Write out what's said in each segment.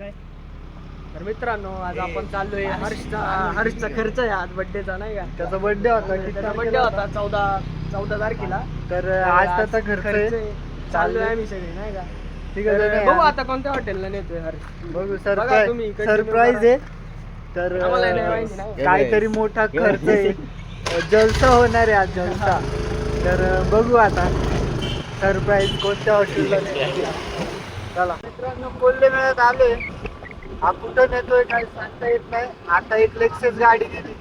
काय तर मित्रांनो आज आपण चाललोय हर्षचा खर्च आहे आज बर्थडेचा नाही का त्याचा बर्थडे होता त्याचा बर्थडे होता 14 तारखेला तर आज त्याचा खर्च आहे. चाललोय आम्ही सगळे नाही का ठीक आहे बघू आता कोणत्या हॉटेलला नेतोय हर्ष बघू बघा तुम्ही, सरप्राईज आहे. तर आम्हाला नाही माहिती नाही. काहीतरी मोठा खर्च आहे. जलसा होणार आहे आज जलसा. तर बघू आता सरप्राईज कोणत्या हॉटेलला नेतोय. चला मित्रांनो कोल्हे मेळ्यात आलोय. हा कुठं नेतोय काय सांगता येत नाही. आता एक लेक्सस गाडी दिली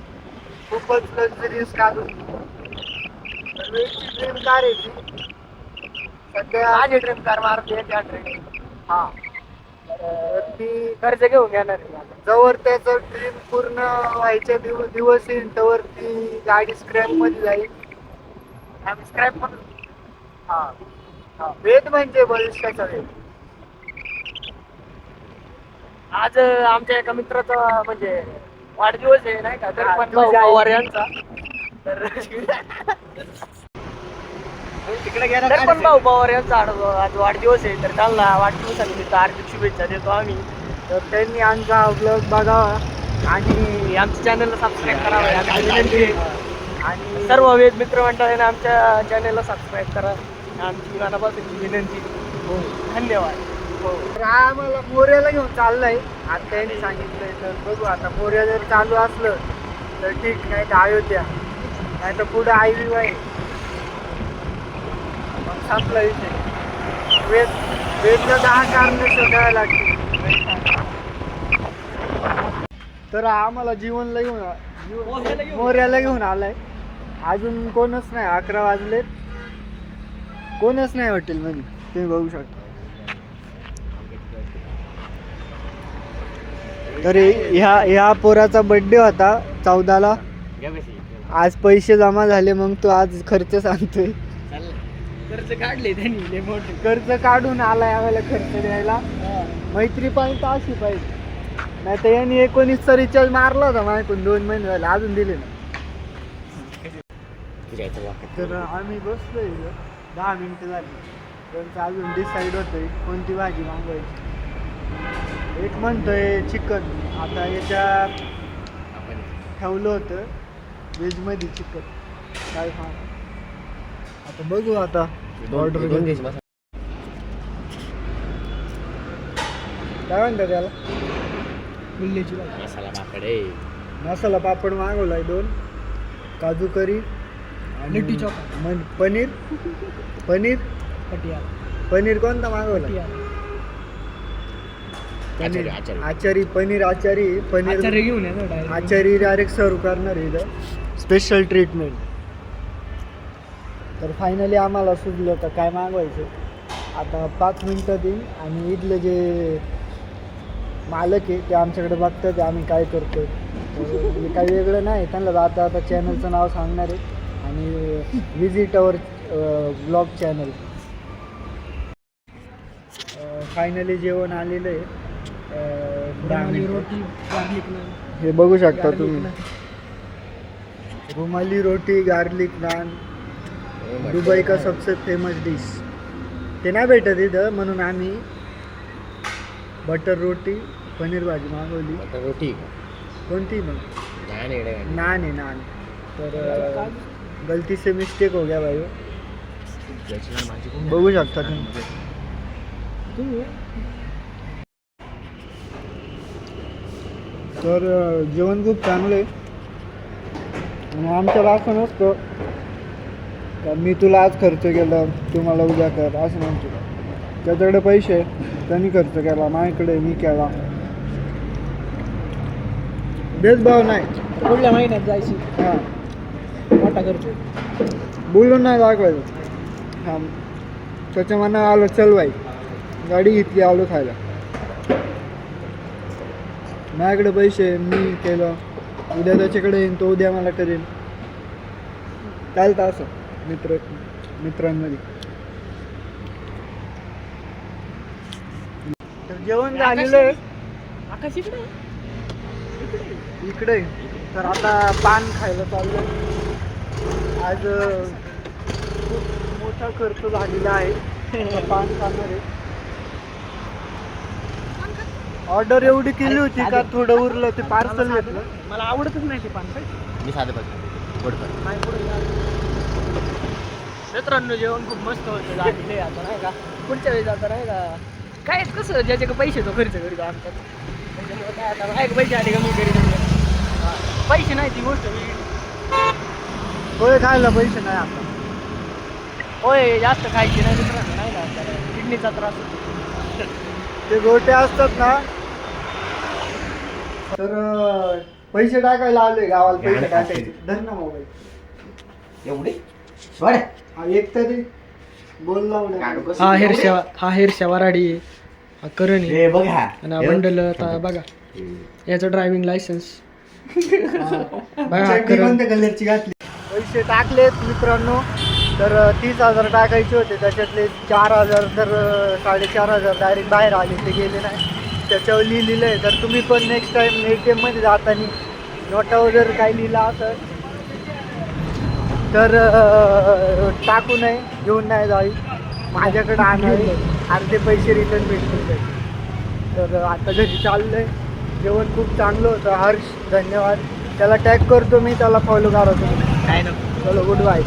खूपच लक्झरियस काढून ड्रीम कार आहे ती. सध्या माझी ड्रीम कार मारते त्या ट्रेन हा ती कर्ज घेऊन येणार आहे आता. जवळ त्याचं ड्रीम पूर्ण व्हायच्या दिवस येईल तवर ती गाडी स्क्रॅप मध्ये जाईल. आम्ही स्क्रॅप पण हा वेद म्हणजे भविष्याचा वेद. आज आमच्या एका मित्राचा म्हणजे वाढदिवस आहे नाही का दर्पण तुझ्या भाऊ पवार यांचा. तर दर्पण भाऊ पवार यांचा आज वाढदिवस आहे तर त्यांना वाढदिवसानिमित्त हार्दिक शुभेच्छा देतो आम्ही. तर त्यांनी आमचा ब्लॉग बघावा आणि आमच्या चॅनलला सबस्क्राईब करावं याची विनंती आहे. आणि सर्व वेद मित्रमंडळाने आमच्या चॅनलला सबस्क्राईब करा आमची मनापासूनची विनंती. हो धन्यवाद. हो तर हा आम्हाला मोर्याला घेऊन चाललाय आता त्यांनी सांगितलंय. तर बघू आता मोर्या जर चालू असलं तर ठीक नाही तर अयोध्या नाही तर पुढं IVY आहे. मग संपला विषय. वेदला 10 कारण शोधायला लागतील. तर आम्हाला जीवनला घेऊन मोर्याला घेऊन आलाय. अजून कोणच नाही 11 वाजलेत कोणच नाही हॉटेलमध्ये तुम्ही बघू शकता. तर ह्या पोराचा बर्थडे होता 14ला. आज पैसे जमा झाले मग तो आज खर्च सांगतोय. कर्ज काढले त्यांनी लय मोठे. कर्ज काढून आलाय आम्हाला खर्च द्यायला. मैत्री पाहिजे अशी पाहिजे नाही तर यांनी 19चा रिचार्ज मारला होता माझ्याकडून 2 महिने झाले अजून दिले ना. तर आम्ही बसलोय 10 मिनिटं झाली त्यांचं अजून डिसाईड होतंय कोणती भाजी मागवायची. एक म्हणतोय चिकन आता याच्या ठेवलं होतं व्हेजमध्ये चिकन काय सांग आता बघू आता ऑर्डर काय म्हणतात त्याला मुल्लीची मसाला पापड मागवलाय 2 काजू करी लिट्टी चोखा पनीर पटियाला पनीर कोणता मागवला आचारी पनीर घेऊन आचारी डायरेक्ट सर्व करणार आहे इथं स्पेशल ट्रीटमेंट. तर फायनली आम्हाला सुचलं तर काय मागवायचं आता 5 मिनिटात येईल आणि इथलं जे मालक आहे ते आमच्याकडे बघतात आम्ही काय करतो. काही वेगळं नाही त्यांना आता चॅनलचं नाव सांगणार आहे आणि visit our blog channel. Finally जेवण आलेलं आहे. रोटी गार्लिक हे बघू शकता तुम्ही रुमाली रोटी गार्लिक नान दुबई का सबसे फेमस डिश. ते नाही भेटत इथं म्हणून आम्ही बटर रोटी पनीर भाजी मागवली. रोटी कोणती मग नान आहे नान. तर गलती से मिस्टेक हो गया भाई. बघू शकता तुम्ही. तर जेवण खूप चांगलं आहे आणि आमच्याला असं नसतं का मी तुला आज खर्च केला तुम्हाला उद्या कर असं म्हणतो. त्याच्याकडे पैसे त्यांनी खर्च केला माझ्याकडे मी केला. भेदभाव नाही. पुढल्या महिन्यात जायची हां मोठा खर्च बोलून नाही दाखवायचं. हां त्याच्या मनात आलं चल बाई गाडी घेतली आलो खायला. माझ्याकडे पैसे मी केलं उद्या त्याच्याकडे येईन तो उद्या मला करेन. चालतं असं मित्रांमध्ये. तर जेवण झालेलं आहे आकाश इकडे. तर आता पान खायला चाललं. आज खूप मोठा खर्च झालेला आहे. पान खाणार आहे. ऑर्डर एवढी केली होती का थोडं उरलं ते पार्सल घेतलं. मला आवडतच नाही ते पान मी साधं बघ गोड मित्रांनो जेवण खूप मस्त होतं झालेलं आहे आता नाही का. पुढच्या वेळेस आता नाही का काय कसं ज्याच्याकडे पैसे तो खर्च करीतो आमच्यात त्याच्यामुळे काय आता नाही का पैसे आले का मी करीत पैसे नाही ती गोष्ट मी होय खायला पैसे नाही आता. होय जास्त खायची नाही मित्रांनो नाही का त्याला किडनीचा त्रास होतो. ते गोटे असतात ना तर पैसे टाकायला आलोय गावाला. पैसे टाकायचे धर ना मोबाईल एवढे वाढ हा एक तरी बोल लावलं. हा हेरशा वराडी हा करणी हे बघ हा आणि हा बंडल आता बघा याचं ड्रायव्हिंग लायसन्स बघा कोणत्या कलरची घातली. पैसे टाकलेत मित्रांनो तर 30,000 टाकायचे होते त्याच्यातले 4,000 तर 4,500 डायरेक्ट बाहेर आले ते गेले नाही. त्याच्यावर लिहिलेलं आहे तर तुम्ही पण नेक्स्ट टाइम ATM मध्ये जाताना नोटावर जर काही लिहिलं असेल तर टाकू नये घेऊन नाही जावी माझ्याकडे आणावे अर्धे पैसे रिटर्न भेटतील. तर आता घरी चाललंय. जेवण खूप चांगलं होतं. हर्ष धन्यवाद. त्याला टॅग करतो मी त्याला फॉलो करा तुम्ही. काय नको चलो गुड बाय.